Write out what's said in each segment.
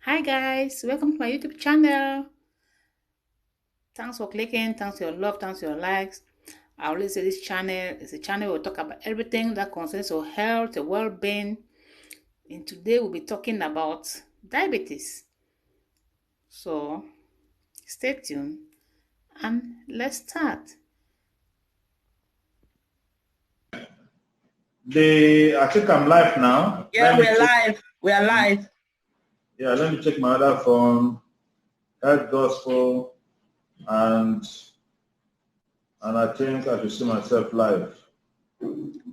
Hi guys, welcome to my YouTube channel. Thanks for clicking, thanks for your love, thanks for your likes. I always say this channel is a channel where we talk about everything that concerns your health, your well-being. And today we'll be talking about diabetes. So stay tuned and let's start. I think I'm live now. Yeah, we're live. We are live. Yeah, let me check my other phone. Health Gospel, and I think I should see myself live.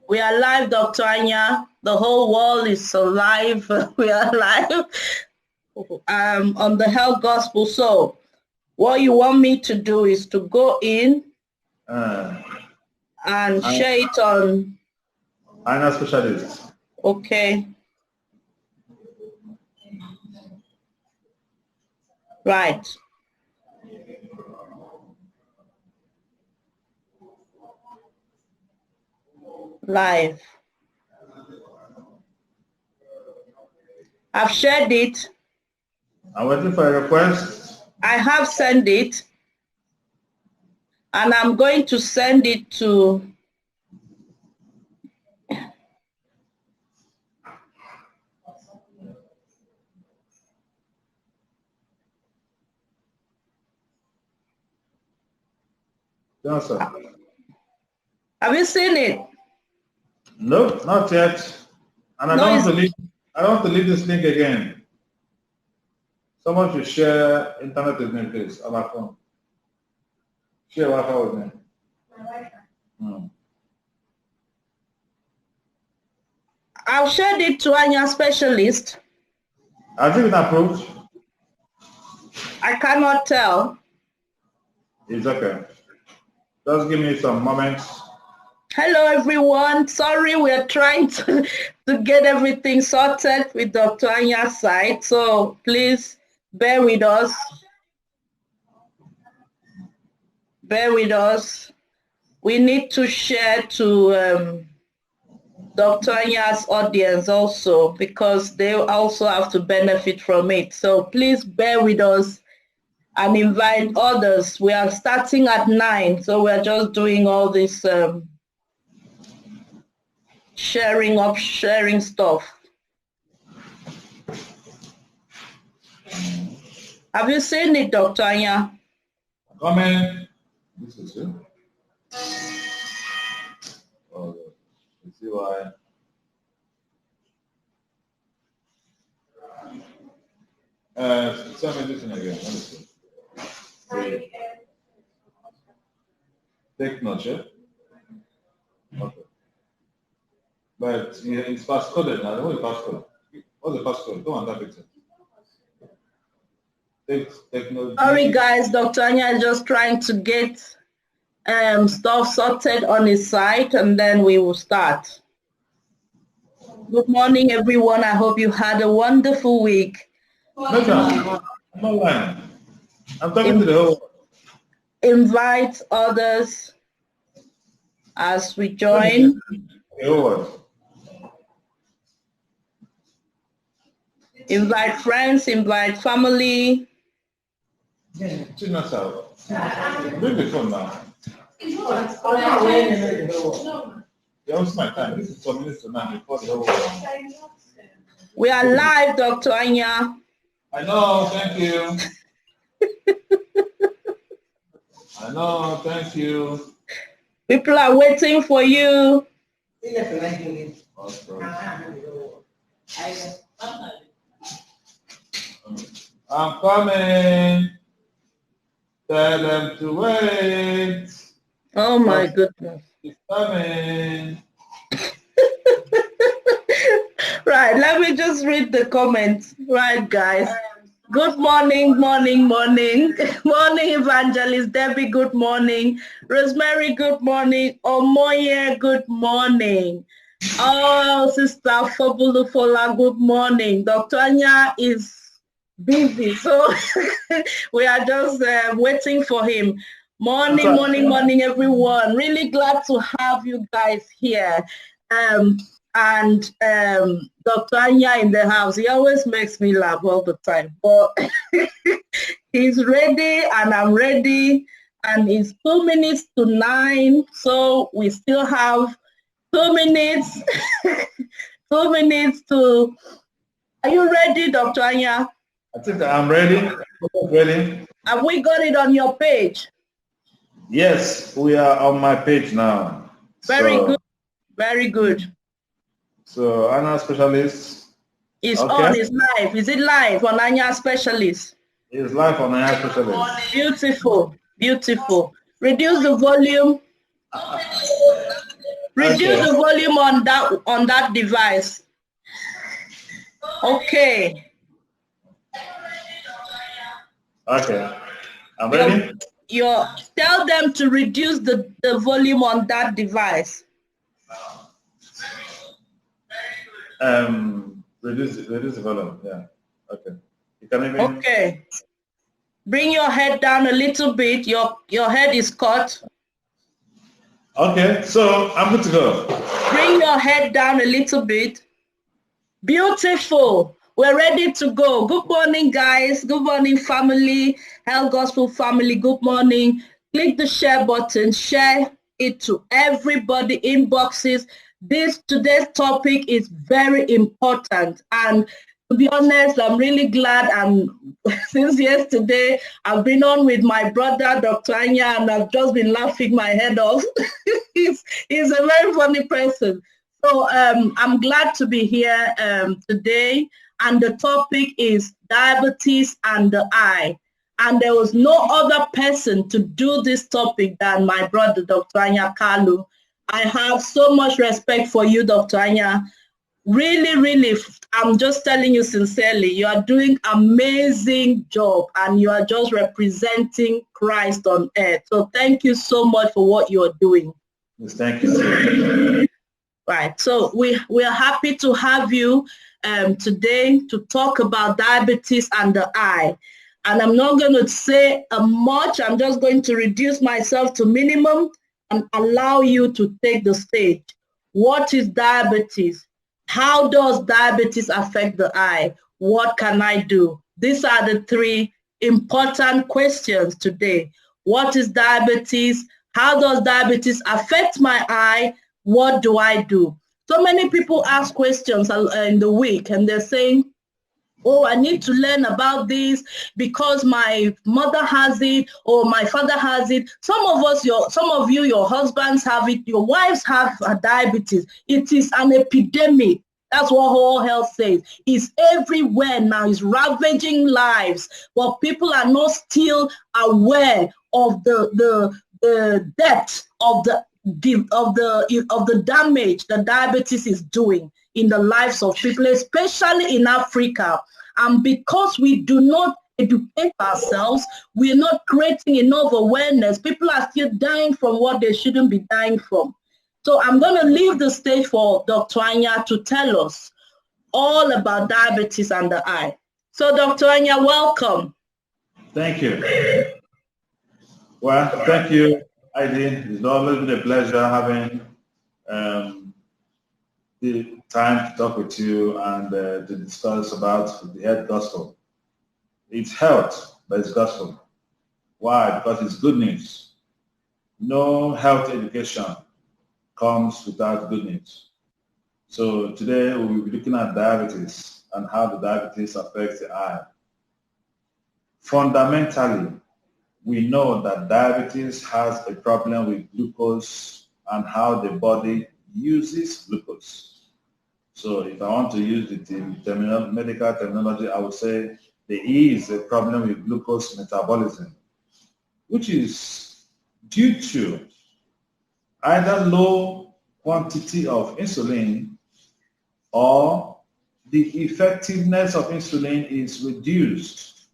We are live, Dr. Anya. The whole world is so live. We are live on the Health Gospel. So what you want me to do is to go in and share it on. I'm a specialist. Okay. Right. Live. I've shared it. I'm waiting for a request. I have sent it. And I'm going to send it to Johnson. Have you seen it? No, not yet. And I don't want to leave this link again. Someone should share internet with me, please, on my phone. Share Wi-Fi with me. I've shared it to Anya Specialist. Has it been approved? I cannot tell. It's okay. Just give me some moments. Hello, everyone. Sorry, we're trying to get everything sorted with Dr. Anya's side. So please bear with us. Bear with us. We need to share to Dr. Anya's audience also, because they also have to benefit from it. So please bear with us and invite others. We are starting at 9, so we're just doing all this sharing stuff. Have you seen it, Dr. Anya? Comment. This is it. Oh, you see why? Tell me this one again. Let me see. Take note, yeah? Okay. But it's passcoded now. What is passcode? What's the passcode? Don't want that picture. Take note. Sorry, guys. Dr. Anya is just trying to get stuff sorted on his site, and then we will start. Good morning, everyone. I hope you had a wonderful week. I'm not lying. I'm talking to the whole world. Invite others as we join. The whole world. Invite friends, invite family. Bring the phone now. You almost my time. This is 2 minutes to 9 before the whole world. We are live, Dr. Anya. I know, thank you. I know, thank you. People are waiting for you. I'm coming. Tell them to wait. Oh my goodness. It's coming. Right, let me just read the comments. Right, guys. Good morning, morning. Morning, Evangelist Debbie, good morning. Rosemary, good morning. Omoye, good morning. Oh, Sister Fobulufola, good morning. Dr. Anya is busy, so we are just waiting for him. Morning, everyone. Really glad to have you guys here. and Dr. Anya in the house. He always makes me laugh all the time. But he's ready and I'm ready. And it's 2 minutes to 9. So we still have 2 minutes. 2 minutes to... Are you ready, Dr. Anya? I think I'm ready. I'm ready. Have we got it on your page? Yes, we are on my page now. Very good. Very good. So Anya Specialist. It's on, it's live. Is it live on Anya Specialist? It's live on Anya Specialist. Beautiful. Beautiful. Reduce the volume. Reduce the volume on that device. Okay. Okay. I'm ready. Tell them to reduce the volume on that device. Reduce the volume. Yeah. Okay. You can even. Okay. Bring your head down a little bit. Your head is cut. Okay. So I'm good to go. Bring your head down a little bit. Beautiful. We're ready to go. Good morning, guys. Good morning, family. Health Gospel family. Good morning. Click the share button. Share it to everybody. Inboxes. Today's topic is very important. And to be honest, I'm really glad. And since yesterday, I've been on with my brother, Dr. Anya, and I've just been laughing my head off. He's a very funny person. So I'm glad to be here today. And the topic is diabetes and the eye. And there was no other person to do this topic than my brother, Dr. Anya Kalu. I have so much respect for you, Dr. Anya. Really, really, I'm just telling you sincerely, you are doing amazing job and you are just representing Christ on earth. So thank you so much for what you are doing. Yes, thank you, sir. Right, so we are happy to have you today to talk about diabetes and the eye. And I'm not going to say much. I'm just going to reduce myself to minimum and allow you to take the stage. What is diabetes? How does diabetes affect the eye? What can I do? These are the 3 important questions today. What is diabetes? How does diabetes affect my eye? What do I do? So many people ask questions in the week and they're saying, oh, I need to learn about this because my mother has it or my father has it. Some of you, your husbands have it, your wives have diabetes. It is an epidemic. That's what Whole Health says. It's everywhere now. It's ravaging lives. But people are not still aware of the depth of the damage that diabetes is doing in the lives of people, especially in Africa. And because we do not educate ourselves, we're not creating enough awareness. People are still dying from what they shouldn't be dying from. So I'm going to leave the stage for Dr. Anya to tell us all about diabetes and the eye. So Dr. Anya, welcome. Thank you. Well, thank you, Heidi. It's always been a pleasure having the time to talk with you and to discuss about the health gospel. It's health, but it's gospel. Why? Because it's good news. No health education comes without good news. So today we'll be looking at diabetes and how the diabetes affects the eye. Fundamentally, we know that diabetes has a problem with glucose and how the body uses glucose. So if I want to use the medical terminology, I would say there is a problem with glucose metabolism, which is due to either low quantity of insulin or the effectiveness of insulin is reduced.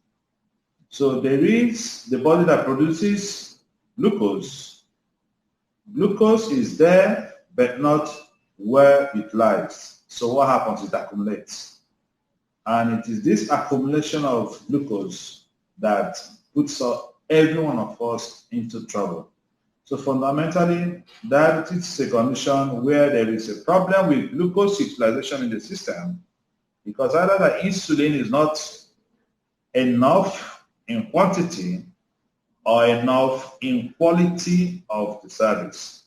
So there is the body that produces glucose. Glucose is there, but not well utilized. So what happens? It accumulates. And it is this accumulation of glucose that puts every one of us into trouble. So fundamentally, diabetes is a condition where there is a problem with glucose utilization in the system because either the insulin is not enough in quantity or enough in quality of the service.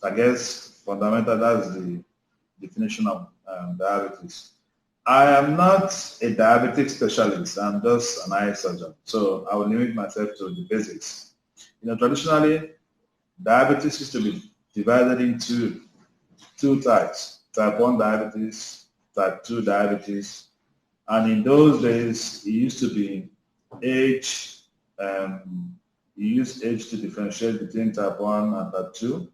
I guess fundamental, that's the definition of diabetes. I am not a diabetic specialist. I'm just an eye surgeon. So I will limit myself to the basics. Traditionally, diabetes is to be divided into two types, type 1 diabetes, type 2 diabetes. And in those days, it used to be age, you use age to differentiate between type 1 and type 2.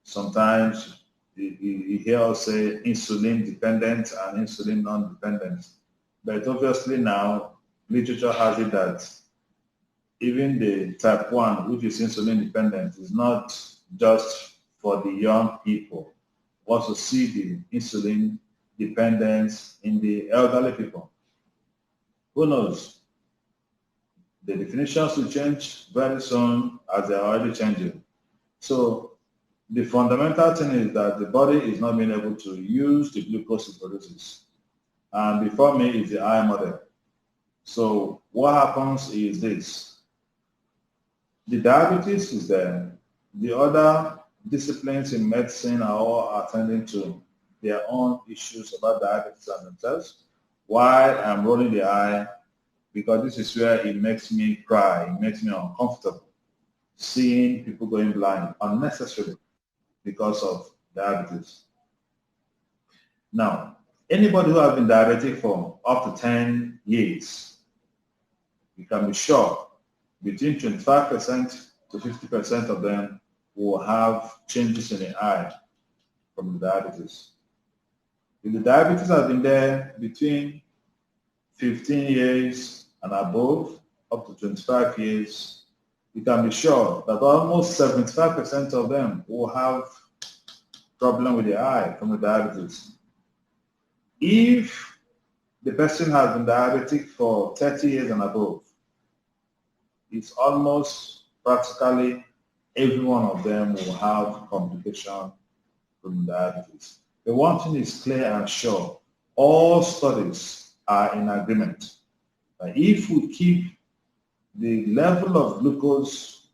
Sometimes you hear us say insulin dependent and insulin non-dependent. But obviously now, literature has it that even the type 1, which is insulin dependent, is not just for the young people. We also see the insulin dependence in the elderly people. Who knows? The definitions will change very soon as they are already changing. So the fundamental thing is that the body is not being able to use the glucose it produces. And before me is the eye model. So what happens is this. The diabetes is there. The other disciplines in medicine are all attending to their own issues about diabetes and themselves. Why I'm rolling the eye? Because this is where it makes me cry. It makes me uncomfortable seeing people going blind unnecessarily because of diabetes. Now, anybody who has been diabetic for up to 10 years, you can be sure between 25% to 50% of them will have changes in the eye from the diabetes. If the diabetes has been there between 15 years and above, up to 25 years, you can be sure that almost 75% of them will have problem with the eye from the diabetes. If the person has been diabetic for 30 years and above, it's almost practically every one of them will have complication from diabetes. The one thing is clear and sure. All studies are in agreement that if we keep the level of glucose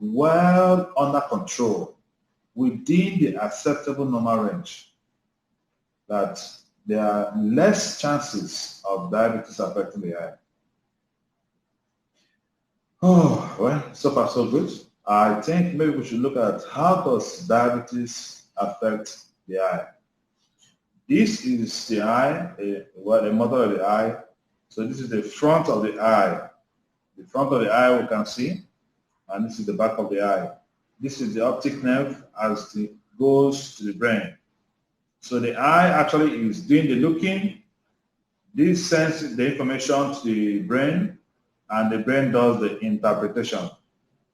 well under control within the acceptable normal range, that there are less chances of diabetes affecting the eye. Oh, well, so far so good. I think maybe we should look at how does diabetes affect the eye. This is the eye, a model of the eye. So this is the front of the eye. The front of the eye we can see, and this is the back of the eye. This is the optic nerve as it goes to the brain. So the eye actually is doing the looking. This sends the information to the brain, and the brain does the interpretation.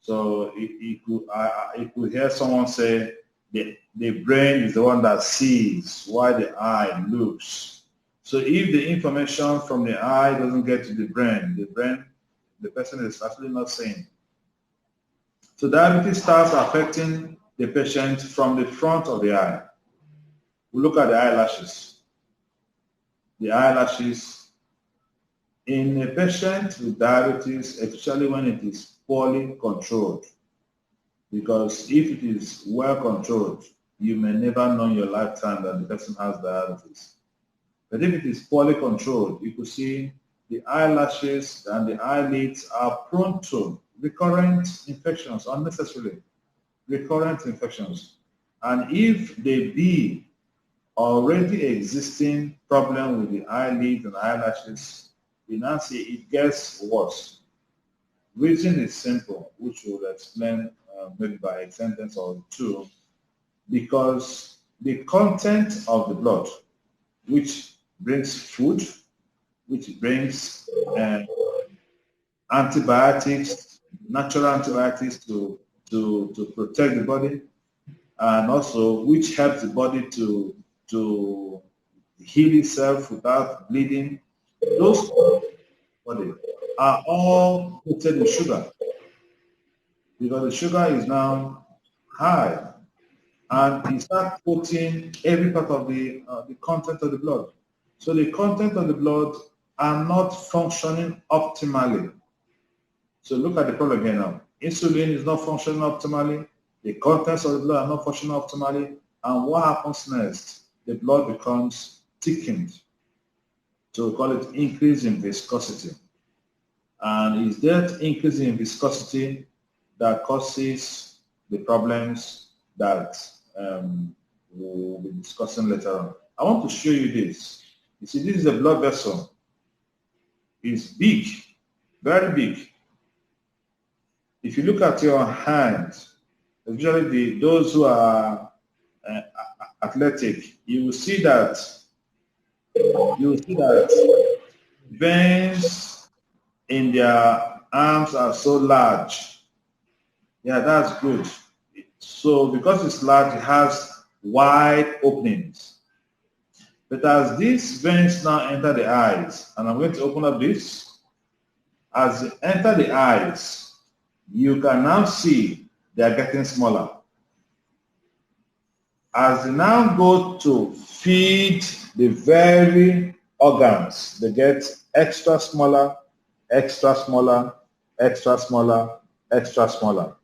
So you could hear someone say the brain is the one that sees while the eye looks. So if the information from the eye doesn't get to the brain, the person is actually not seeing. So diabetes starts affecting the patient from the front of the eye. We look at the eyelashes. The eyelashes in a patient with diabetes, especially when it is poorly controlled, because if it is well controlled, you may never know in your lifetime that the person has diabetes. But if it is poorly controlled, you could see the eyelashes and the eyelids are prone to recurrent infections, unnecessarily recurrent infections. And if they be already existing problem with the eyelids and eyelashes, you now see it gets worse. Reason is simple, which we'll explain maybe by a sentence or two, because the content of the blood, which brings food, which brings antibiotics, natural antibiotics to protect the body, and also which helps the body to heal itself without bleeding. Those body are all coated with sugar. because the sugar is now high, and it starts coating every part of the content of the blood. So the content of the blood are not functioning optimally. So look at the problem again now. Insulin is not functioning optimally. The contents of the blood are not functioning optimally. And what happens next? The blood becomes thickened. So we call it increase in viscosity. And it's that increase in viscosity that causes the problems that we'll be discussing later on. I want to show you this. You see, this is a blood vessel. It's big, very big. If you look at your hand, especially those who are athletic, you will see that veins in their arms are so large. Yeah, that's good. So because it's large, it has wide openings. But as these veins now enter the eyes, and I'm going to open up this, as they enter the eyes, you can now see they are getting smaller. As they now go to feed the very organs, they get extra smaller, extra smaller, extra smaller, extra smaller.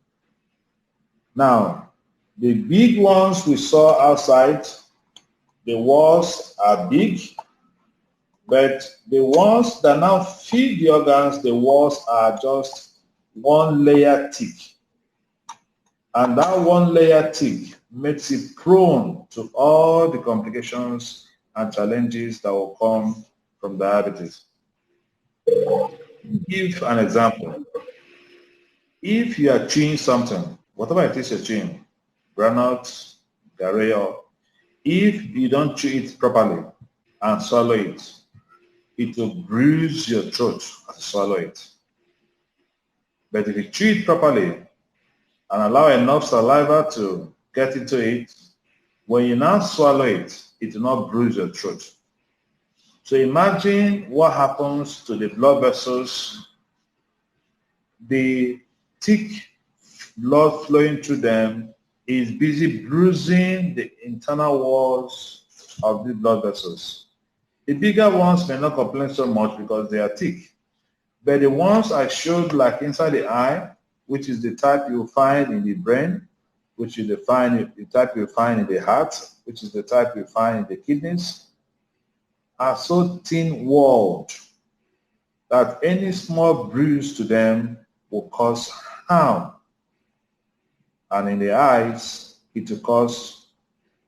Now, the big ones we saw outside, the walls are big, but the ones that now feed the organs, the walls are just one layer thick. And that one layer thick makes it prone to all the complications and challenges that will come from diabetes. Give an example. If you are chewing something, whatever it is you're chewing, granules, diarrhea, if you don't chew it properly and swallow it, it will bruise your throat as you swallow it. But if you chew it properly and allow enough saliva to get into it, when you now swallow it, it will not bruise your throat. So imagine what happens to the blood vessels. The thick blood flowing through them is busy bruising the internal walls of the blood vessels. The bigger ones may not complain so much because they are thick. But the ones I showed, like inside the eye, which is the type you find in the brain, which is the type you find in the heart, which is the type you find in the kidneys, are so thin-walled that any small bruise to them will cause harm. And in the eyes, it will cause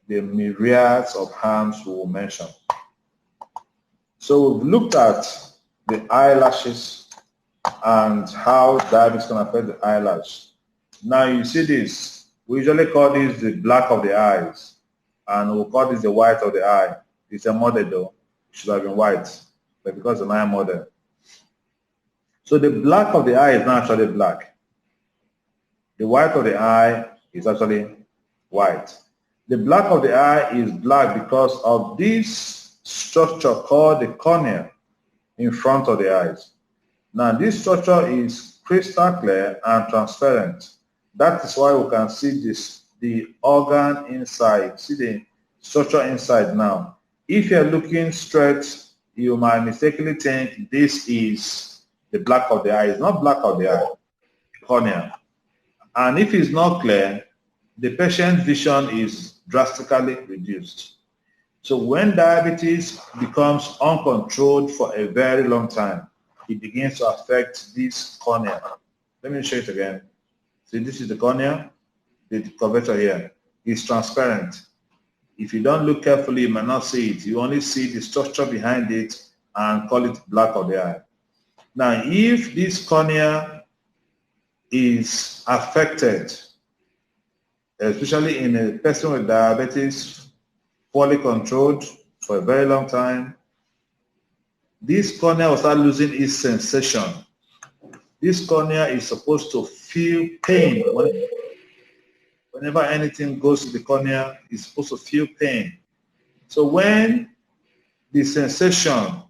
the myriads of harms we will mention. So we've looked at the eyelashes and how diabetes can affect the eyelash. Now you see this. We usually call this the black of the eyes, and we'll call this the white of the eye. It's a model though. It should have been white, but because it's an eye model. So the black of the eye is not actually black. The white of the eye is actually white. The black of the eye is black because of this structure called the cornea in front of the eyes. Now this structure is crystal clear and transparent. That is why we can see the organ inside. See the structure inside now. If you're looking straight, you might mistakenly think this is the black of the eye. It's not black of the eye, cornea. And if it's not clear, the patient's vision is drastically reduced. So when diabetes becomes uncontrolled for a very long time, it begins to affect this cornea. Let me show it again. See, this is the cornea. The curvature here is transparent. If you don't look carefully, you might not see it. You only see the structure behind it and call it black of the eye. Now, if this cornea is affected, especially in a person with diabetes, poorly controlled for a very long time, this cornea will start losing its sensation. This cornea is supposed to feel pain. Whenever anything goes to the cornea, it's supposed to feel pain. So when the sensation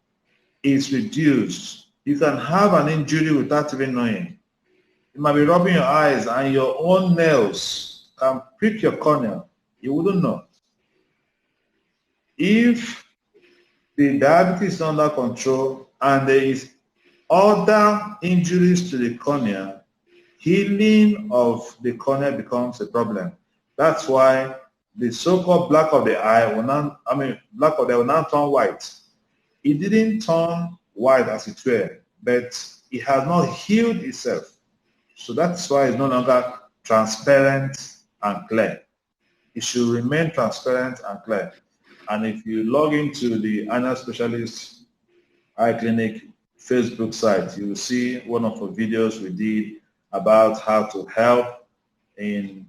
is reduced, you can have an injury without even knowing. You might be rubbing your eyes and your own nails can prick your cornea. You wouldn't know. If the diabetes is under control and there is other injuries to the cornea, healing of the cornea becomes a problem. That's why the so-called black of the eye will not, black of the eye will not turn white. It didn't turn white as it were, but it has not healed itself. So that's why it's no longer transparent and clear. It should remain transparent and clear. And if you log into the Annual Specialist Eye Clinic Facebook site, you will see one of the videos we did about how to help in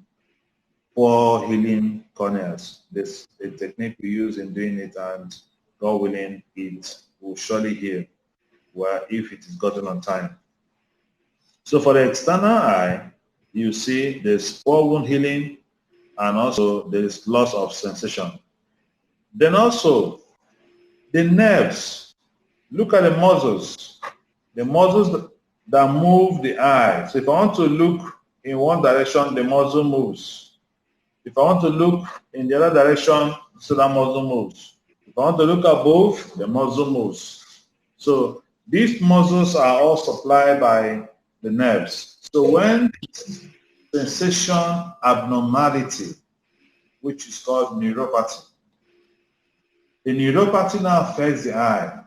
poor healing corneas. This is a technique we use in doing it, and God willing, it will surely heal if it is gotten on time. So for the external eye, you see there's poor wound healing and also there is loss of sensation. Then also the nerves. Look at the muscles that move the eye. So if I want to look in one direction, the muscle moves. If I want to look in the other direction, so that muscle moves. If I want to look above, the muscle moves. So these muscles are all supplied by the nerves. So when sensation abnormality, which is called neuropathy, the neuropathy now affects the eye.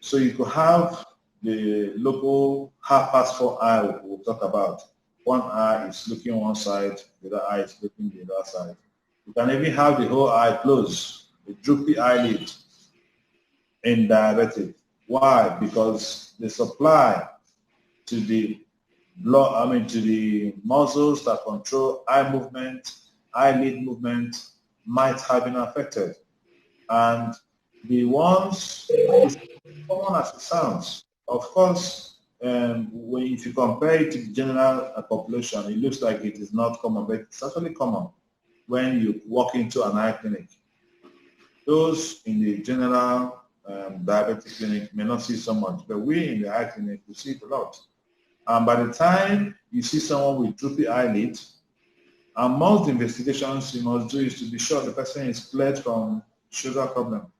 So you could have the local half-past-4 eye we'll talk about. One eye is looking one side, the other eye is looking the other side. You can even have the whole eye closed, the droopy eyelid in diabetic. Why? Because the supply to the blood, to the muscles that control eye movement, eyelid movement might have been affected. And the ones, it's common as it sounds. Of course, if you compare it to the general population, it looks like it is not common, but it's actually common when you walk into an eye clinic. Those in the general diabetic clinic may not see so much, but we in the eye clinic, we see it a lot. And by the time you see someone with droopy eyelid, amongst the investigations you must do is to be sure the person is cleared from sugar problem.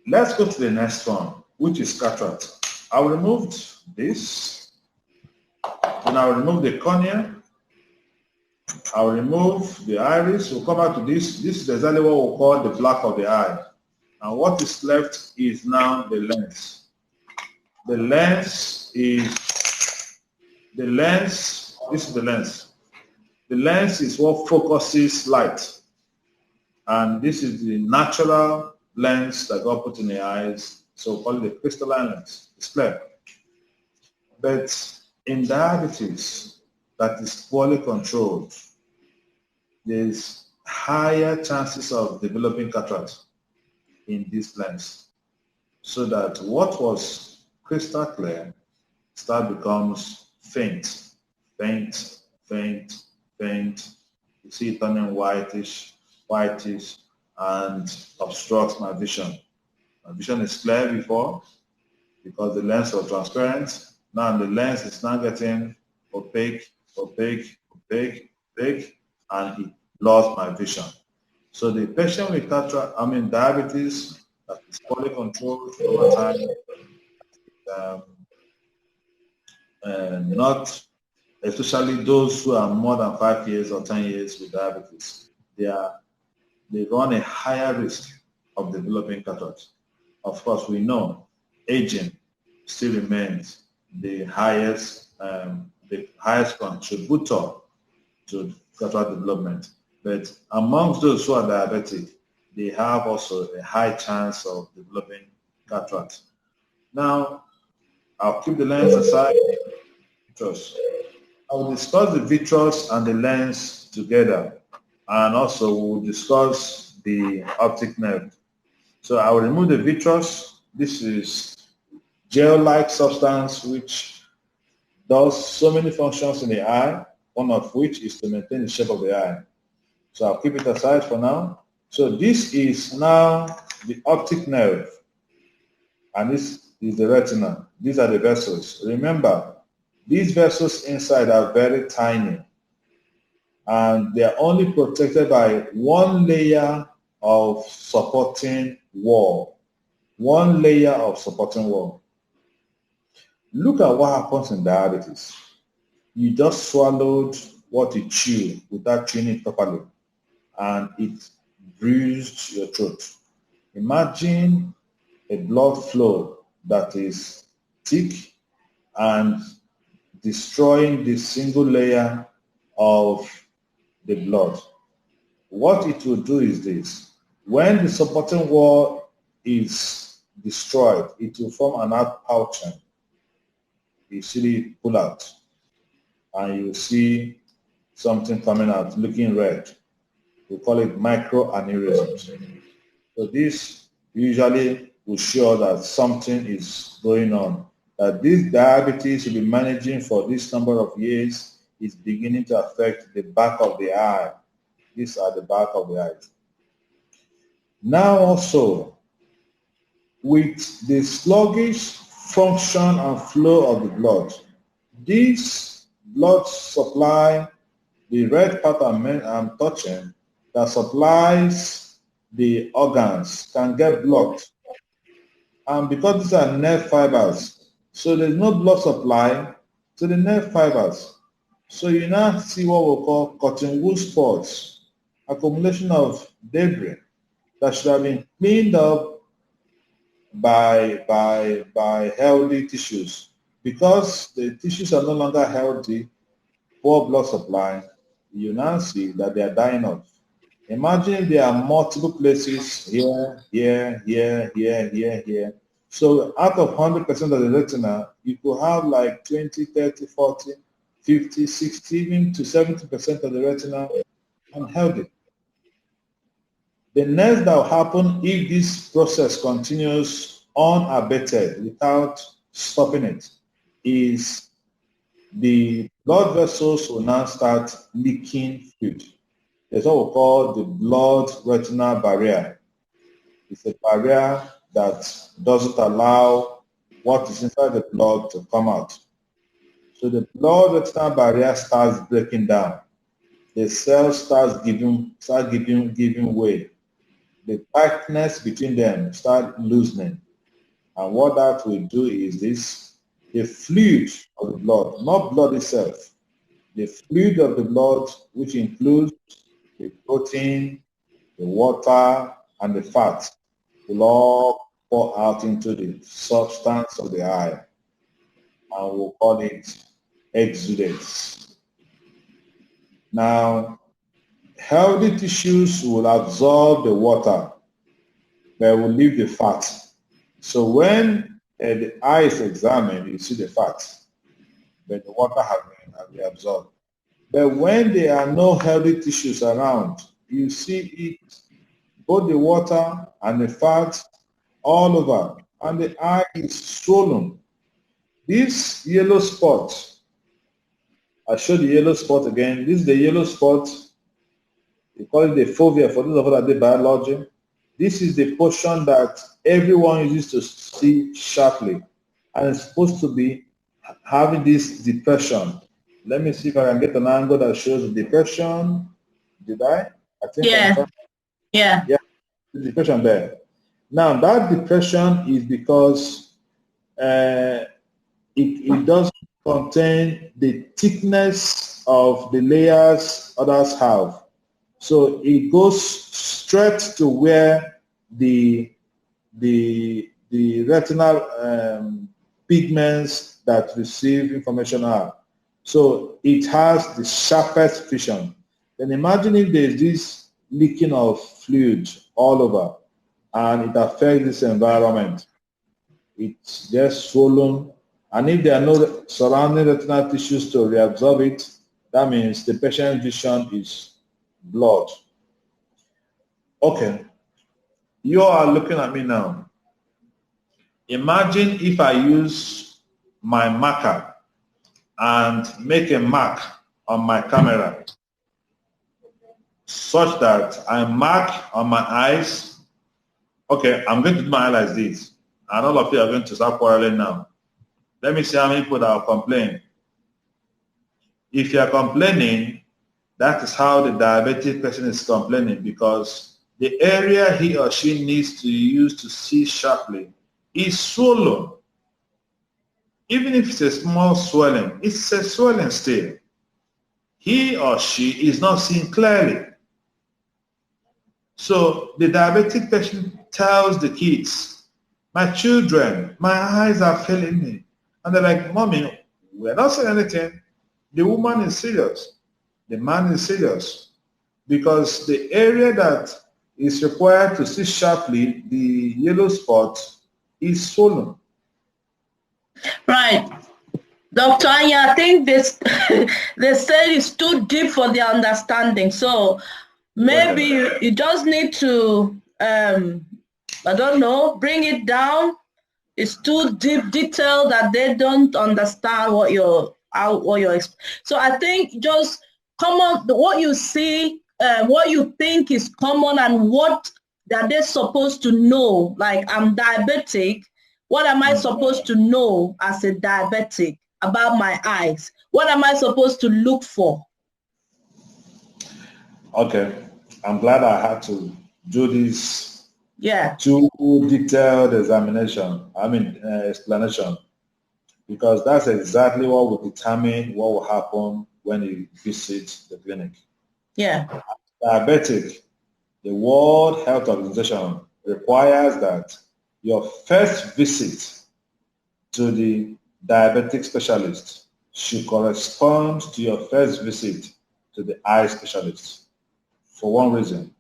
Let's go to the next one, which is cataract. I'll remove this, and I'll remove the cornea. I'll remove the iris. We'll come back to this. This is exactly what we'll call the black of the eye. And what is left is now the lens. The lens is this is the lens. The lens is what focuses light. And this is the natural lens that God put in the eyes, so called the crystalline lens. It's clear. But in diabetes that is poorly controlled, there's higher chances of developing cataract in this lens. So that what was crystal clear becomes faint, faint, faint, faint. You see it turning whitish, and obstructs my vision. My vision is clear before because the lens was transparent. Now the lens is now getting opaque, and it lost my vision. So the patient with diabetes that is poorly controlled over time, not especially those who are more than 5 years or 10 years with diabetes, they run a higher risk of developing cataract. Of course, we know aging still remains the highest contributor to cataract development. But amongst those who are diabetic, they have also a high chance of developing cataract. Now, I'll keep the lens aside. I will discuss the vitreous and the lens together, and also we'll discuss the optic nerve. So I will remove the vitreous. This is gel-like substance which does so many functions in the eye, one of which is to maintain the shape of the eye. So I'll keep it aside for now. So this is now the optic nerve, and this is the retina. These are the vessels. Remember, These vessels inside are very tiny, and they are only protected by one layer of supporting wall. One layer of supporting wall. Look at what happens in diabetes. You just swallowed what you chew without chewing it properly, and it bruised your throat. Imagine a blood flow that is thick and destroying the single layer of the blood. What it will do is this. When the supporting wall is destroyed, it will form an outpouching. You see it pull out, and you see something coming out looking red. We call it microaneurysms. So this usually will show that something is going on, that this diabetes you've been managing for this number of years is beginning to affect the back of the eye. These are the back of the eyes. Now also, with the sluggish function and flow of the blood, this blood supply, the red part I'm touching, that supplies the organs can get blocked. And because these are nerve fibers, so there's no blood supply to the nerve fibers. So you now see what we call cotton wool spots, accumulation of debris that should have been cleaned up by healthy tissues. Because the tissues are no longer healthy, poor blood supply, you now see that they are dying off. Imagine there are multiple places here, here, here, here, here, here. So out of 100% of the retina, you could have like 20, 30, 40, 50, 60, even to 70% of the retina unhealthy. The next that will happen if this process continues unabated without stopping it is the blood vessels will now start leaking fluid. There's what we call the blood-retinal barrier. It's a barrier that doesn't allow what is inside the blood to come out. So the blood-retinal barrier starts breaking down. The cells start giving way. The tightness between them start loosening. And what that will do is this, the fluid of the blood, not blood itself, the fluid of the blood, which includes the protein, the water, and the fat, will all pour out into the substance of the eye. And we'll call it exudates. Now, healthy tissues will absorb the water, but will leave the fat. So when the eye is examined, you see the fat, but the water has been absorbed. But when there are no healthy tissues around, you see it, both the water and the fat all over, and the eye is swollen. This yellow spot, I'll show the yellow spot again. This is the yellow spot. We call it the fovea for those of us that did biology. This is the portion that everyone uses to see sharply, and it's supposed to be having this depression. Let me see if I can get an angle that shows the depression. Did I? I think Yeah. Yeah, the depression there. Now that depression is because it doesn't contain the thickness of the layers others have. So it goes straight to where the retinal pigments that receive information are. So it has the sharpest vision. Then imagine if there's this leaking of fluid all over and it affects this environment. It gets swollen, and if there are no surrounding retinal tissues to reabsorb it, that means the patient's vision is blurred. Okay, you are looking at me now. Imagine if I use my marker and make a mark on my camera such that I mark on my eyes. Okay, I'm going to do my eye like this, and all of you are going to start quarreling now. Let me see how many people that will complain. If you are complaining, that is how the diabetic person is complaining, because the area he or she needs to use to see sharply is swollen. Even if it's a small swelling, it's a swelling still. He or she is not seeing clearly. So the diabetic patient tells the kids, my children, my eyes are failing me. And they're like, Mommy, we're not saying anything. The woman is serious. The man is serious. Because the area that is required to see sharply, the yellow spot, is swollen. Right. Dr. Anya, I think this they said it's too deep for their understanding. So maybe you just need to, I don't know, bring it down. It's too deep detail that they don't understand what you're. So I think just common, what you see, what you think is common, and what are they supposed to know. Like, I'm diabetic. What am I supposed to know as a diabetic about my eyes? What am I supposed to look for? Okay, I'm glad I had to do this. Yeah. Too detailed explanation, because that's exactly what will determine what will happen when you visit the clinic. Yeah. Diabetic, the World Health Organization requires that your first visit to the diabetic specialist should correspond to your first visit to the eye specialist. For one reason,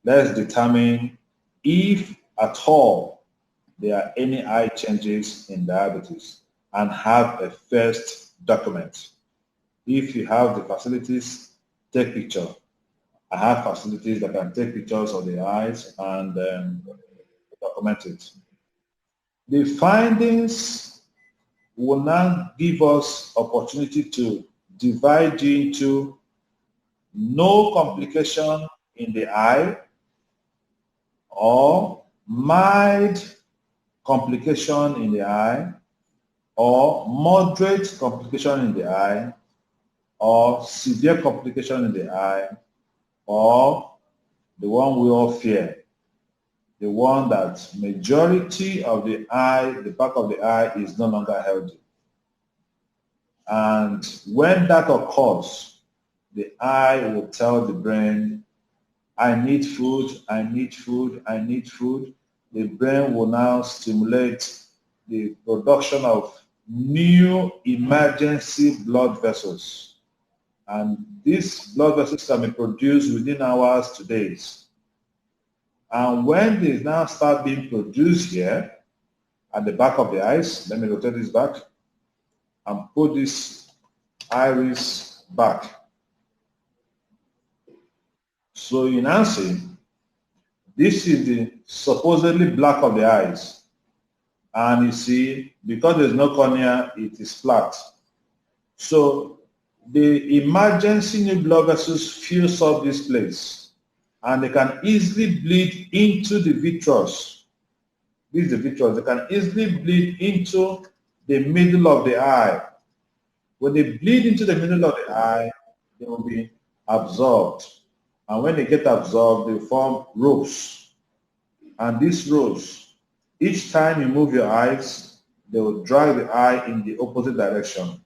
let's determine if at all there are any eye changes in diabetes, and have a first document. If you have the facilities, take picture. I have facilities that can take pictures of the eyes and document it. The findings will now give us opportunity to divide into no complication in the eye, or mild complication in the eye, or moderate complication in the eye, or severe complication in the eye, or the one we all fear, the one that majority of the eye, the back of the eye, is no longer healthy. And when that occurs, the eye will tell the brain, I need food, I need food, I need food. The brain will now stimulate the production of new emergency blood vessels. And these blood vessels can be produced within hours to days. And when they now start being produced here at the back of the eyes, let me rotate this back and put this iris back. So you now see, this is the supposedly black of the eyes. And you see, because there's no cornea, it is flat. So the emergency new blood vessels fills up this place, and they can easily bleed into the vitreous. This is the vitreous. They can easily bleed into the middle of the eye. When they bleed into the middle of the eye, they will be absorbed. And when they get absorbed, they form ropes. And these ropes, each time you move your eyes, they will drag the eye in the opposite direction.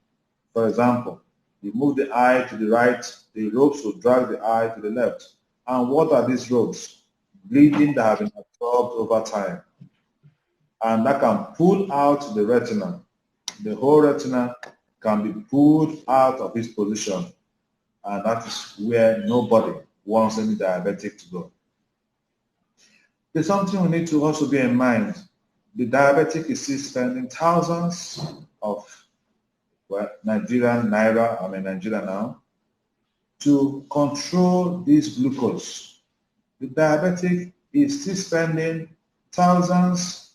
For example, you move the eye to the right, the ropes will drag the eye to the left. And what are these ropes? Bleeding that have been absorbed over time. And that can pull out the retina. The whole retina can be pulled out of its position. And that is where nobody wants any diabetic to go. There's something we need to also bear in mind. The diabetic is still spending thousands of Nigerian naira, I'm in Nigeria now, to control this glucose. The diabetic is still spending thousands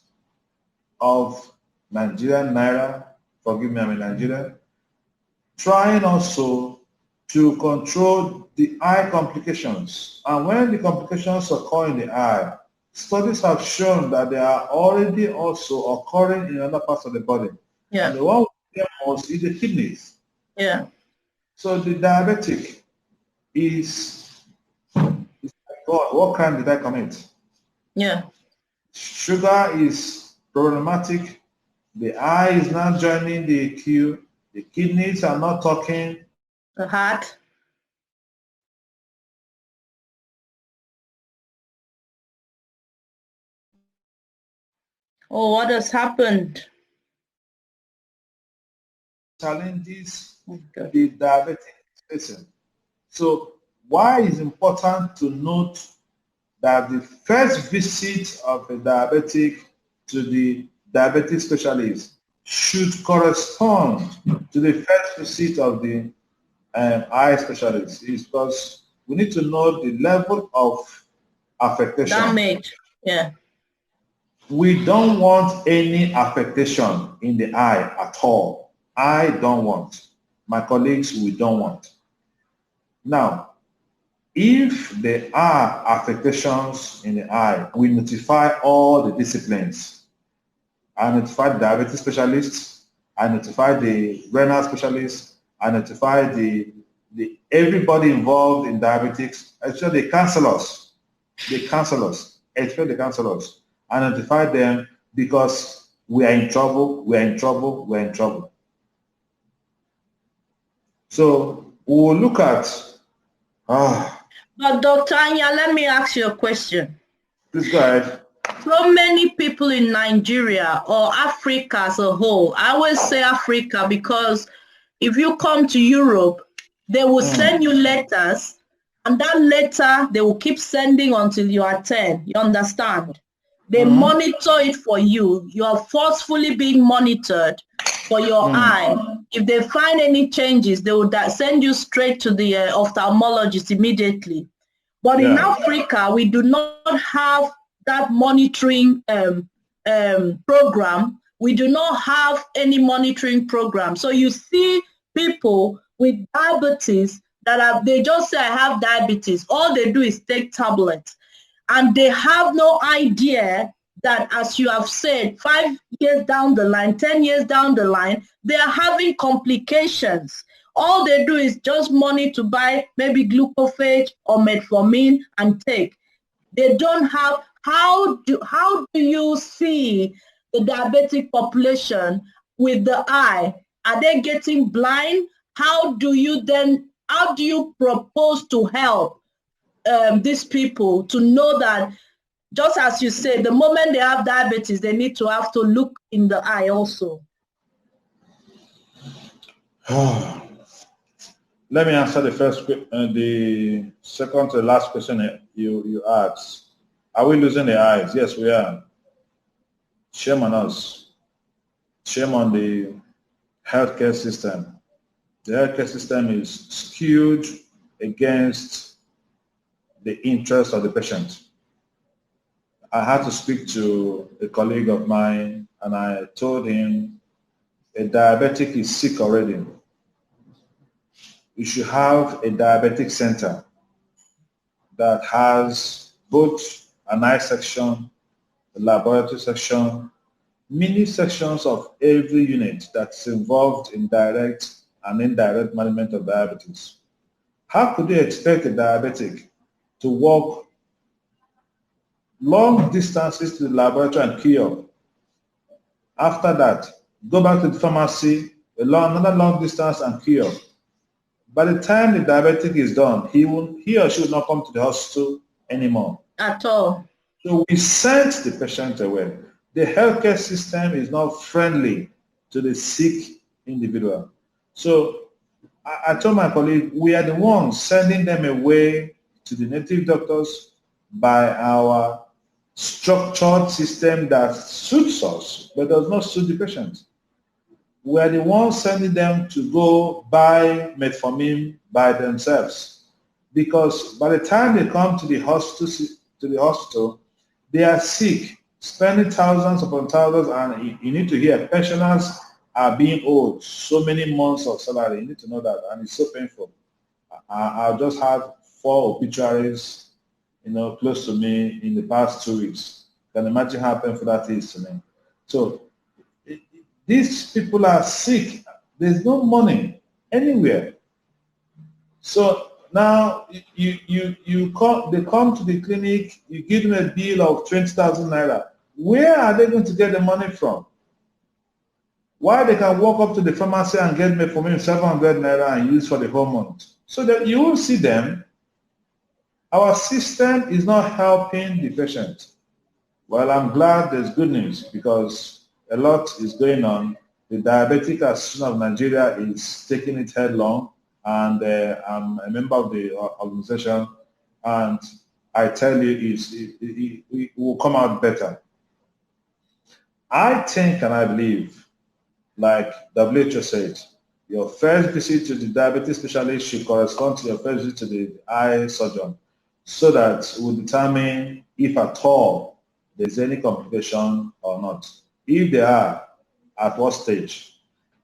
of Nigerian naira, forgive me, I'm in Nigeria, trying also to control the eye complications. And when the complications occur in the eye, studies have shown that they are already also occurring in other parts of the body. Yeah. And the one we care most is the kidneys. Yeah. So the diabetic is like God, what crime did I commit? Yeah. Sugar is problematic. The eye is not joining the queue. The kidneys are not talking. The heart. Oh, what has happened? Challenges Okay. the diabetic person. So why is important to note that the first visit of a diabetic to the diabetic specialist should correspond to the first visit of the eye specialist, is because we need to know the level of affectation. Damage. Yeah. We don't want any affectation in the eye at all. I don't want. My colleagues, we don't want. Now, if there are affectations in the eye, we notify all the disciplines. I notify the diabetes specialists, I notify the renal specialists, I notify the everybody involved in diabetics, especially the counselors, especially the counselors. I notify them because we are in trouble, we are in trouble, we are in trouble. So we'll look at But Dr. Anya, let me ask you a question. Please go ahead. So many people in Nigeria or Africa as a whole, I always say Africa because if you come to Europe, they will send you letters, and that letter they will keep sending until you are 10. You understand? They monitor it for you. You are forcefully being monitored for your eye. If they find any changes, they will send you straight to the ophthalmologist immediately. But in Africa, we do not have that monitoring program. We do not have any monitoring program. So you see people with diabetes they just say, I have diabetes. All they do is take tablets. And they have no idea that, as you have said, 5 years down the line, 10 years down the line, they are having complications. All they do is just money to buy maybe glucophage or metformin and take. They don't have, how do you see the diabetic population with the eye? Are they getting blind? How do you propose to help these people to know that, just as you say, the moment they have diabetes, they need to have to look in the eye also? Let me answer the second to the last question you asked. Are we losing the eyes? Yes, we are. Shame on us. Shame on the healthcare system. The healthcare system is skewed against the interest of the patient. I had to speak to a colleague of mine, and I told him a diabetic is sick already. You should have a diabetic center that has both an eye section, a laboratory section, mini sections of every unit that's involved in direct and indirect management of diabetes. How could you expect a diabetic to walk long distances to the laboratory and queue up? After that, go back to the pharmacy, another long distance and queue up. By the time the diabetic is done, he or she will not come to the hospital anymore. At all. So we sent the patient away. The healthcare system is not friendly to the sick individual. So I told my colleague, we are the ones sending them away to the native doctors by our structured system that suits us but does not suit the patient. We are the ones sending them to go buy metformin by themselves, because by the time they come to the hospital, they are sick, spending thousands upon thousands, and you need to hear pensioners are being owed so many months of salary. You need to know that, and it's so painful. I've just had 4 obituaries, close to me in the past 2 weeks. You can imagine how painful that is to me. So these people are sick. There's no money anywhere. So now they come to the clinic, you give them a bill of 20,000 naira. Where are they going to get the money from? Why they can walk up to the pharmacy and get metformin 700 naira and use for the whole month? So that you will see them. Our system is not helping the patient. Well, I'm glad there's good news because a lot is going on. The Diabetic Association of Nigeria is taking it headlong, and I'm a member of the organization, and I tell you, it will come out better. I think and I believe, like WHO said, your first visit to the diabetes specialist should correspond to your first visit to the eye surgeon, so that we'll determine if at all there's any complication or not. If there are, at what stage.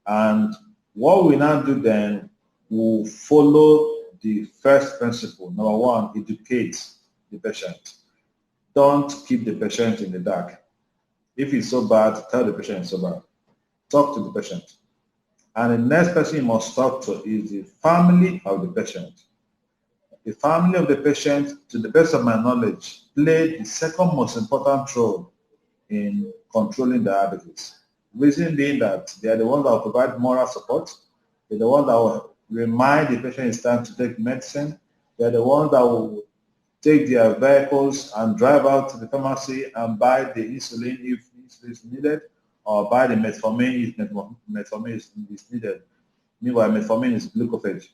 And what we now do then, we'll follow the first principle. Number one, educate the patient. Don't keep the patient in the dark. If it's so bad, tell the patient it's so bad. Talk to the patient. And the next person you must talk to is the family of the patient. The family of the patient, to the best of my knowledge, played the second most important role in controlling diabetes. Reason being that they are the ones that will provide moral support. They're the ones that will remind the patient it's time to take medicine. They're the ones that will take their vehicles and drive out to the pharmacy and buy the insulin if insulin is needed, or buy the metformin if metformin is needed. Meanwhile, metformin is glucophage.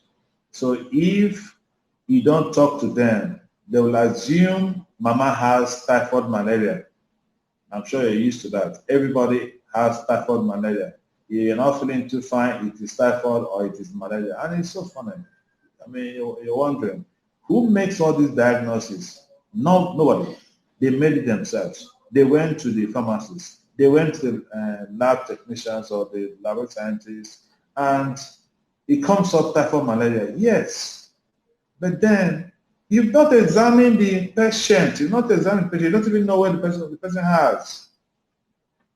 So if you don't talk to them, they will assume mama has typhoid malaria. I'm sure you're used to that. Everybody has typhoid malaria. You're not feeling too fine, it is typhoid or it is malaria. And it's so funny. I mean, you're wondering, who makes all these diagnoses? No, nobody. They made it themselves. They went to the pharmacists. They went to the lab technicians or the laboratory scientists, and it comes up typhoid malaria. Yes. But then you've not examined the patient. You've not examined the patient. You don't even know what the person has.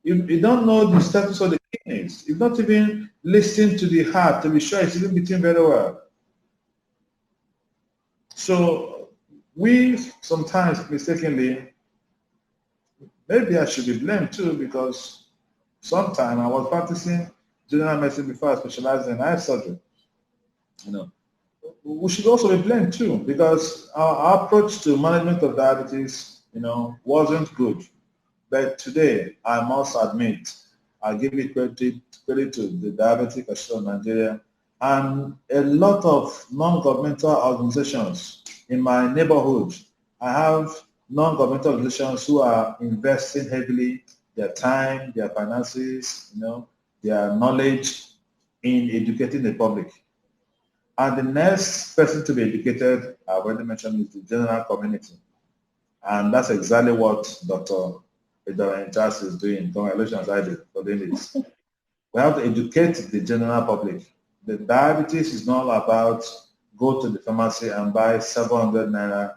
You don't know the status of the kidneys. You've not even listened to the heart to be sure it's even beating very well. So we sometimes mistakenly, maybe I should be blamed too, because sometime I was practicing general medicine before I specialized in eye surgery. We should also be blamed too, because our approach to management of diabetes, wasn't good. But today, I must admit, I give it credit to the Diabetic Association of Nigeria and a lot of non-governmental organizations in my neighborhood. I have non-governmental organizations who are investing heavily their time, their finances, their knowledge in educating the public. And the next person to be educated, I've already mentioned, is the general community. And that's exactly what Dr. Charles is doing. Congratulations, I did for doing this. We have to educate the general public. The diabetes is not about go to the pharmacy and buy 700 naira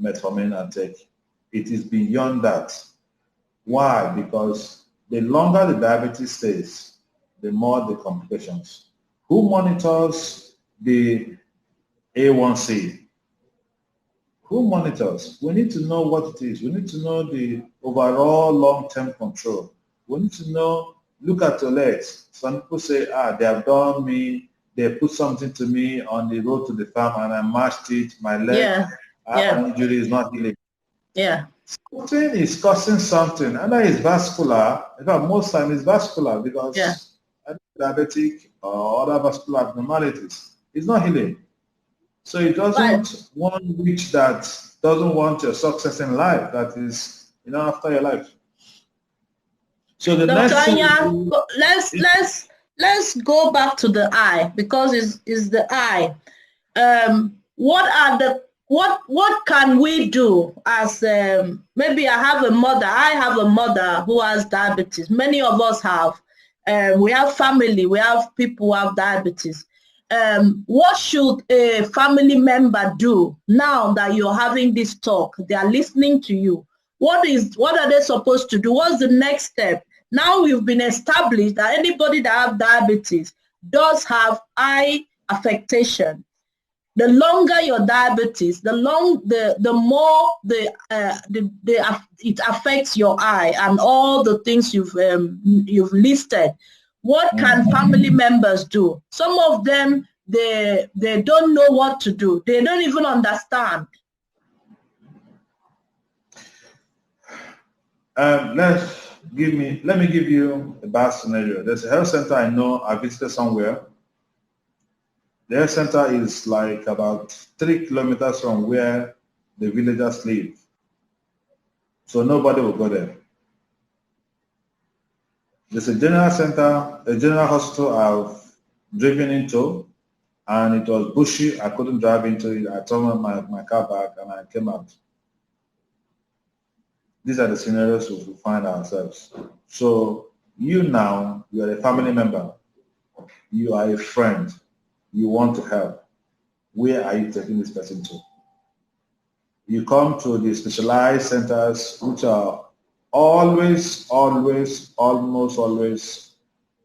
metformin and take. It is beyond that. Why? Because the longer the diabetes stays, the more the complications. Who monitors the A1C? Who monitors? We need to know what it is. We need to know the overall long-term control. We need to know, look at your legs. Some people say, they have done me, they put something to me on the road to the farm and I mashed it, my leg, I have an injury, is not healing. Yeah. Something is causing something, and that is vascular. In fact, most times it's vascular because diabetic or other vascular abnormalities. It's not healing. So it doesn't want which that doesn't want your success in life. That is, after your life. So the Dr. next Anya, let's go back to the eye, because it's the eye. What can we do as maybe I have a mother who has diabetes. Many of us have. We have family, we have people who have diabetes. What should a family member do now that you're having this talk? They are listening to you. What are they supposed to do? What's the next step? Now we've been established that anybody that has diabetes does have eye affectation. The longer your diabetes, the more it affects your eye and all the things you've listed. What can family members do? Some of them, they don't know what to do. They don't even understand. Let me give you a bad scenario. There's a health center I know I visited somewhere. The health center is like about 3 kilometers from where the villagers live. So nobody will go there. There's a general center, a general hospital I've driven into, and it was bushy. I couldn't drive into it. I turned my car back and I came out. These are the scenarios we find ourselves. So you now, you are a family member. You are a friend. You want to help. Where are you taking this person to? You come to the specialized centers, which are almost always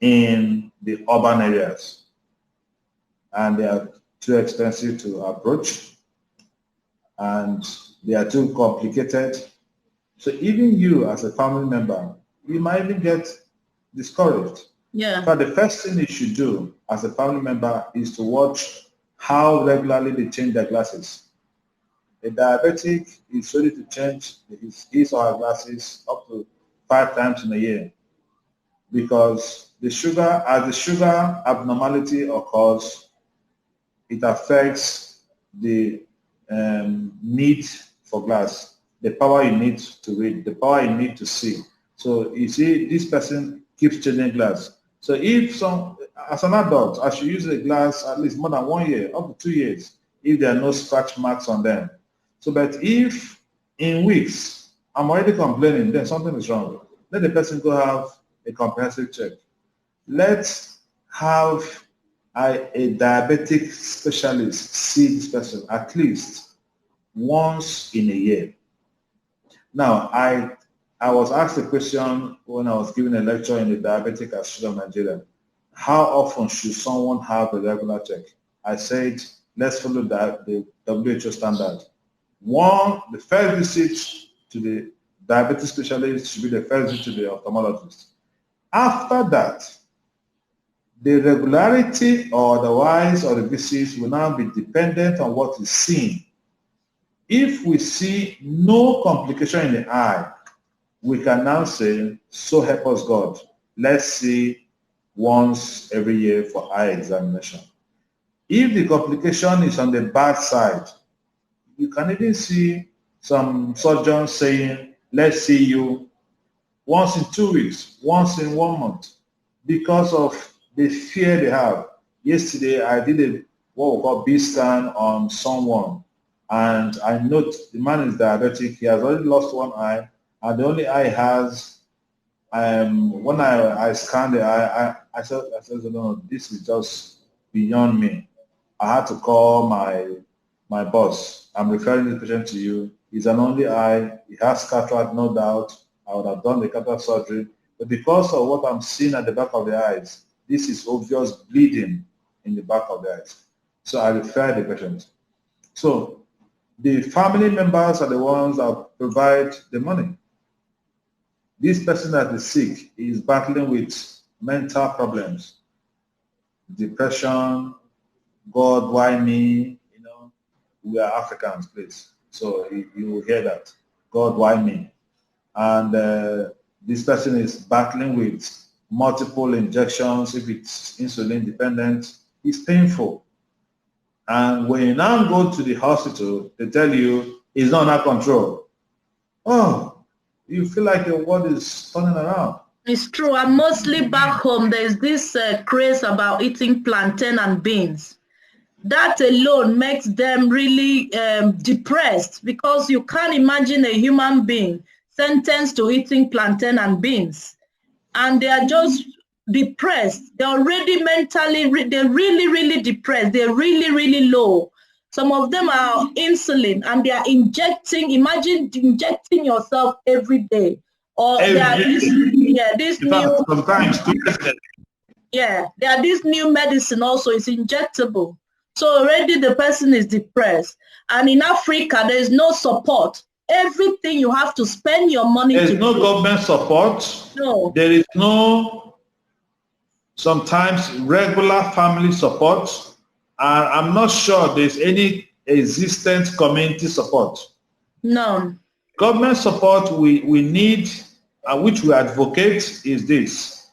in the urban areas. And they are too expensive to approach. And they are too complicated. So even you as a family member, you might even get discouraged. Yeah. But the first thing you should do as a family member is to watch how regularly they change their glasses. A diabetic is ready to change his or her glasses up to 5 times in a year, because as the sugar abnormality occurs, it affects the need for glass, the power you need to read, the power you need to see. So you see, this person keeps changing glass. So if as an adult, I should use the glass at least more than 1 year, up to 2 years, if there are no scratch marks on them. So, but if in weeks I'm already complaining, then something is wrong. Let the person go have a comprehensive check. Let's have a diabetic specialist see this person at least once in a year. Now, I was asked a question when I was giving a lecture in the Diabetic Association of Nigeria. How often should someone have a regular check? I said, let's follow the WHO standard. The first visit to the diabetes specialist should be the first visit to the ophthalmologist. After that, the regularity or otherwise of the visits will now be dependent on what is seen. If we see no complication in the eye, we can now say, so help us God, let's see once every year for eye examination. If the complication is on the bad side, you can even see some surgeons saying, let's see you once in 2 weeks, once in 1 month, because of the fear they have. Yesterday, I did what we call B scan on someone, and I note the man is diabetic. He has already lost one eye, and the only eye he has, when I scanned the eye, I said, no, this is just beyond me. I had to call my boss. I'm referring this patient to you. He's an only eye. He has cataract, no doubt. I would have done the cataract surgery. But because of what I'm seeing at the back of the eyes, this is obvious bleeding in the back of the eyes. So I refer the patient. So the family members are the ones that provide the money. This person that is sick is battling with mental problems, depression, God, why me? You know, we are Africans, please. So you will hear that. God, why me? And this person is battling with multiple injections. If it's insulin dependent, it's painful. And when you now go to the hospital, they tell you it's not under control. Oh, you feel like the world is turning around. It's true. And mostly back home, there's this craze about eating plantain and beans. That alone makes them really depressed, because you can't imagine a human being sentenced to eating plantain and beans. And they are just depressed. They're already mentally, they're really, really depressed. They're really, really low. Some of them are insulin, and they are injecting, imagine injecting yourself every day. Or there are this new, sometimes there are this new medicine also, it's injectable. So already the person is depressed. And in Africa, there is no support. Everything you have to spend your money to do. There's no government support. No. There is no, sometimes, regular family support. And I'm not sure there's any existent community support. No. Government support we need, and which we advocate, is this.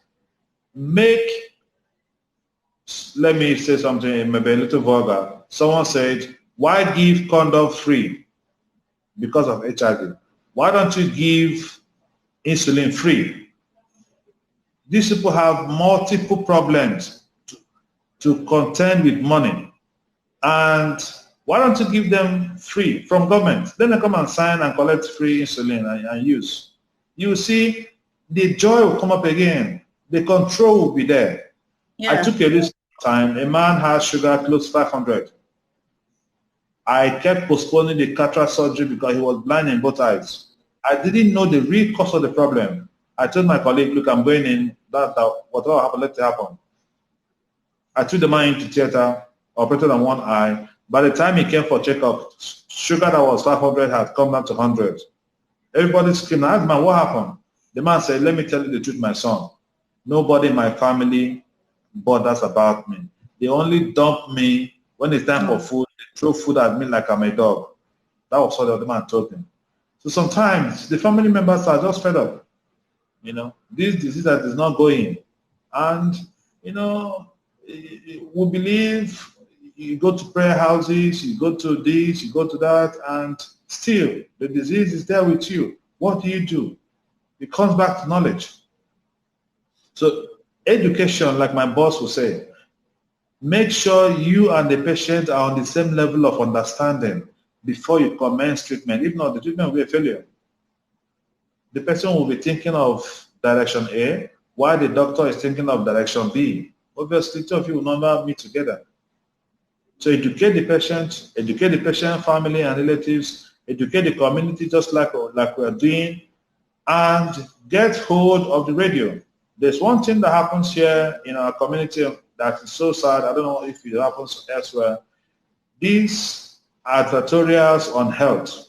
Let me say something maybe a little vulgar. Someone said, why give condom free because of HIV? Why don't you give insulin free? These people have multiple problems to contend with money. And why don't you give them free from government? Then they come and sign and collect free insulin and use. You will see the joy will come up again. The control will be there. Yeah. I took a list time. A man has sugar close to 500. I kept postponing the cataract surgery because he was blind in both eyes. I didn't know the real cause of the problem. I told my colleague, look, I'm going in, whatever happened, let it happen. I took the man into theater, operated on one eye. By the time he came for checkup, sugar that was 500 had come down to 100. Everybody screamed. I asked, man, what happened? The man said, let me tell you the truth, my son. Nobody in my family bothers about me. They only dump me when it's time for food. They throw food at me like I'm a dog. That was what the other man told him. So sometimes the family members are just fed up. You know, this disease that is not going. And, you know, we believe you go to prayer houses, you go to this, you go to that, and still the disease is there with you. What do? It comes back to knowledge. So education, like my boss will say, make sure you and the patient are on the same level of understanding before you commence treatment. If not, the treatment will be a failure. The person will be thinking of direction A, while the doctor is thinking of direction B. Obviously, two of you will never meet together. So educate the patient, family and relatives, educate the community just like we're doing, and get hold of the radio. There's one thing that happens here in our community that is so sad. I don't know if it happens elsewhere. These advertorials on health.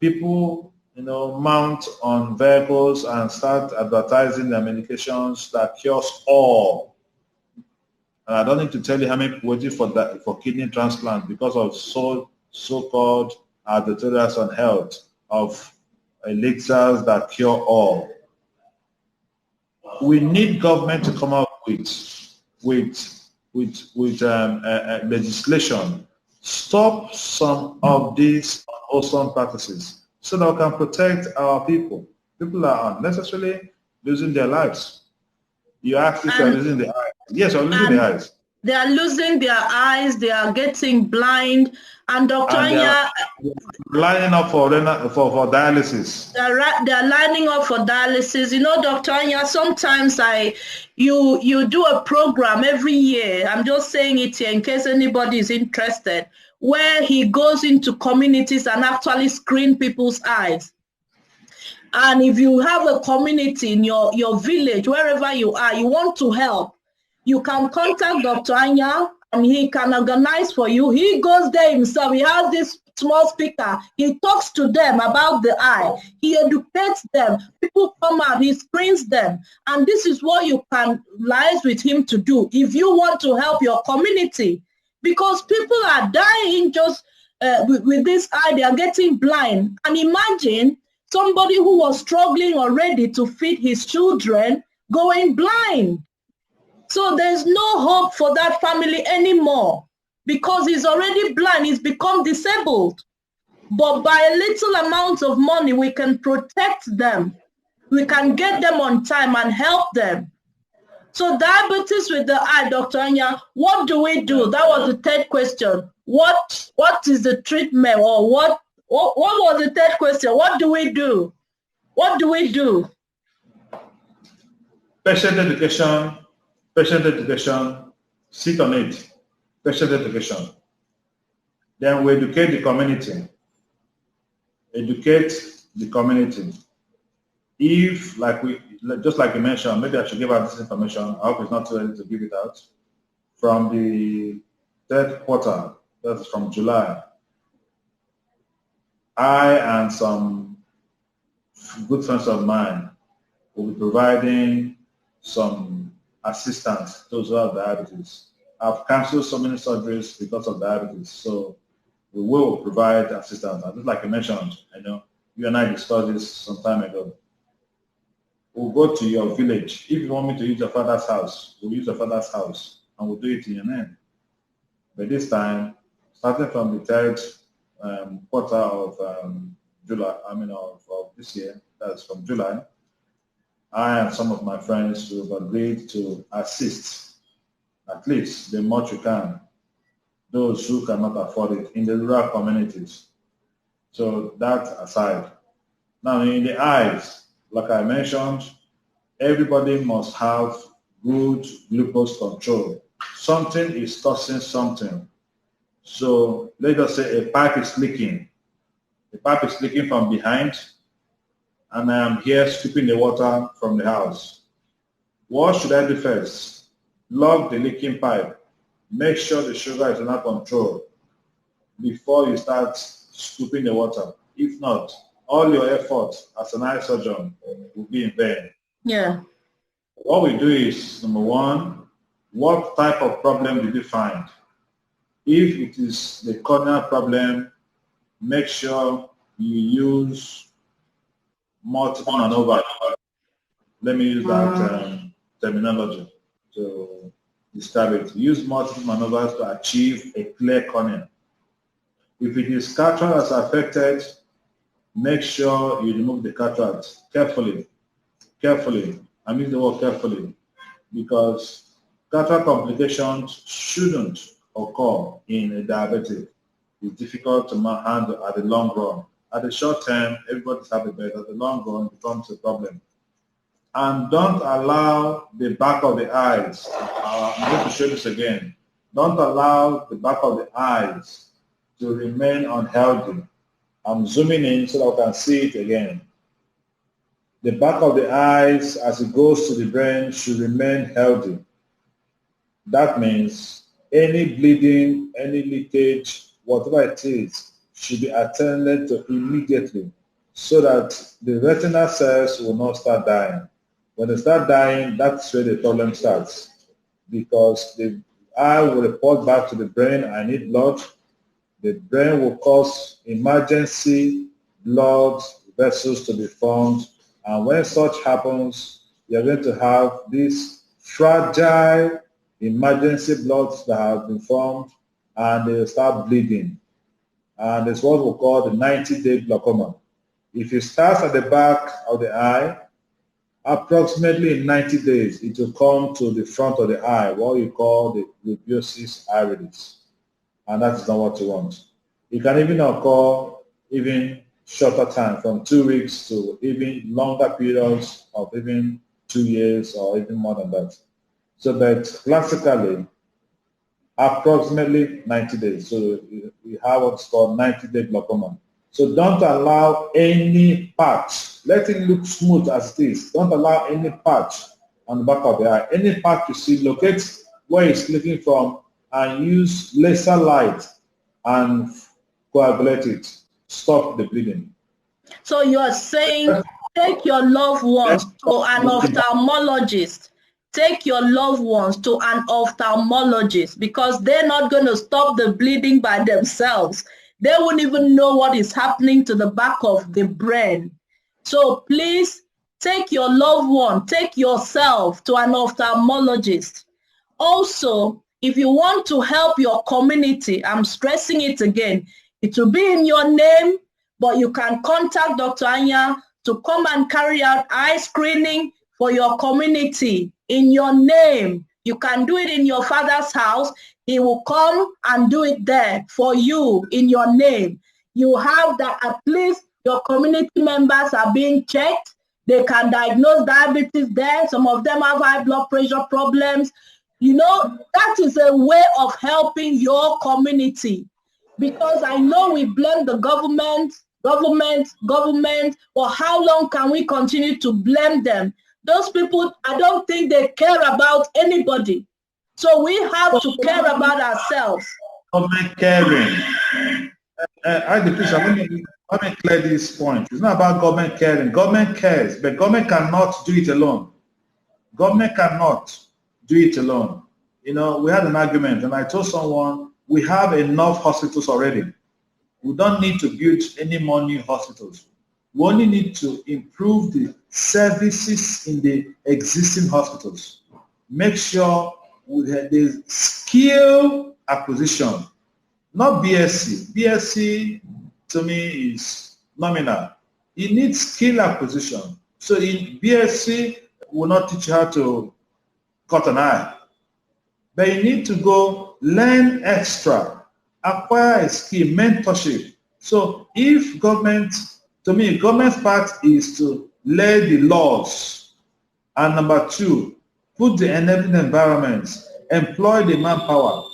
People, you know, mount on vehicles and start advertising their medications that cures all. And I don't need to tell you how many people waiting for kidney transplant because of so-called advertorials on health of elixirs that cure all. We need government to come up with legislation. Stop some of these unwholesome practices so that we can protect our people. People are unnecessarily losing their lives. You asked if they're losing their eyes. Yes, they're losing their eyes. They are losing their eyes. They are getting blind. And Dr. Anya, lining up for dialysis. They're lining up for dialysis. You know, Dr. Anya, sometimes you do a program every year. I'm just saying it here in case anybody is interested, where he goes into communities and actually screen people's eyes. And if you have a community in your village, wherever you are, you want to help, you can contact Dr. Anya and he can organize for you. He goes there himself. He has this small speaker. He talks to them about the eye. He educates them. People come out. He screens them. And this is what you can liaise with him to do if you want to help your community. Because people are dying just with this eye. They are getting blind. And imagine somebody who was struggling already to feed his children going blind. So there's no hope for that family anymore because he's already blind. He's become disabled. But by a little amount of money, we can protect them. We can get them on time and help them. So diabetes with the eye, Dr. Anya, what do we do? That was the third question. What is the treatment, or what was the third question? What do we do? What do we do? Patient education, sit on it, patient education. Then we educate the community. If, just like you mentioned, maybe I should give out this information. I hope it's not too early to give it out. From the third quarter, that's from July, I and some good friends of mine will be providing some assistance to those who have diabetes. I've canceled so many surgeries because of diabetes, so we will provide assistance. And just like I mentioned, you and I discussed this some time ago. We'll go to your village. If you want me to use your father's house, we'll use your father's house, and we'll do it in your name. But this time, starting from the third quarter of July, of this year, that's from July, I and some of my friends will have agreed to assist, at least the much you can, those who cannot afford it in the rural communities. So that aside. Now in the eyes, like I mentioned, everybody must have good glucose control. Something is causing something. So let us say a pipe is leaking. The pipe is leaking from behind, and I am here scooping the water from the house. What should I do first? Lock the leaking pipe. Make sure the sugar is under control before you start scooping the water. If not, all your effort as an eye surgeon will be in vain. Yeah. What we do is, number one, what type of problem did you find? If it is the corneal problem, make sure you use multiple maneuvers. Let me use that terminology to describe it. Use multiple maneuvers to achieve a clear cornea. If it is cataract that's affected, make sure you remove the cataract carefully. Carefully. I mean the word carefully, because cataract complications shouldn't occur in a diabetic. It's difficult to handle at the long run. At the short term, everybody's happy, but at the long run, it becomes a problem. And don't allow the back of the eyes, I'm going to show this again, don't allow the back of the eyes to remain unhealthy. I'm zooming in so that I can see it again. The back of the eyes, as it goes to the brain, should remain healthy. That means any bleeding, any leakage, whatever it is, should be attended to immediately so that the retinal cells will not start dying. When they start dying, that's where the problem starts, because the eye will report back to the brain, I need blood. The brain will cause emergency blood vessels to be formed, and when such happens, you're going to have these fragile emergency bloods that have been formed, and they will start bleeding. And it's what we call the 90-day glaucoma. If it starts at the back of the eye, approximately in 90 days, it will come to the front of the eye, what you call the rubeosis iridis. And that is not what you want. It can even occur even shorter time, from 2 weeks to even longer periods of even 2 years or even more than that. So that classically, approximately 90 days. So we have what's called 90-day glaucoma. So don't allow any patch. Let it look smooth as it is. Don't allow any patch on the back of the eye. Any patch you see, locate where it's looking from and use laser light and coagulate it. Stop the bleeding. So you're saying take your loved ones to an ophthalmologist. Take your loved ones to an ophthalmologist, because they're not going to stop the bleeding by themselves. They won't even know what is happening to the back of the brain. So please take your loved one, take yourself to an ophthalmologist. Also, if you want to help your community, I'm stressing it again, it will be in your name, but you can contact Dr. Anya to come and carry out eye screening for your community in your name. You can do it in your father's house. He will come and do it there for you in your name. You have that, at least your community members are being checked. They can diagnose diabetes there. Some of them have high blood pressure problems. You know, that is a way of helping your community. Because I know we blame the government. For how long can we continue to blame them? Those people, I don't think they care about anybody. So we have to care about ourselves. Government caring. Let me clear this point. It's not about government caring. Government cares, but government cannot do it alone. Government cannot do it alone. You know, we had an argument, and I told someone we have enough hospitals already. We don't need to build any more new hospitals. We only need to improve the services in the existing hospitals. Make sure there's skill acquisition, not BSc. BSc to me is nominal. You need skill acquisition. So in BSc, will not teach you how to cut an eye. But you need to go learn extra, acquire a skill, mentorship. So if government, to me, government's part is to lay the laws. And number two, put the enabling environments, employ the manpower.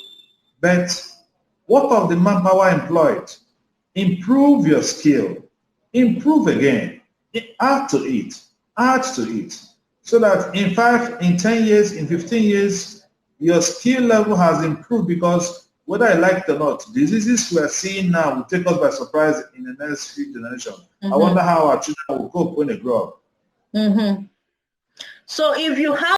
But what of the manpower employed? Improve your skill. Improve again. Add to it. Add to it. So that in 5, in 10 years, in 15 years, your skill level has improved, because whether I like it or not, diseases we are seeing now will take us by surprise in the next few generations. I wonder how our children will cope when they grow up. So if you have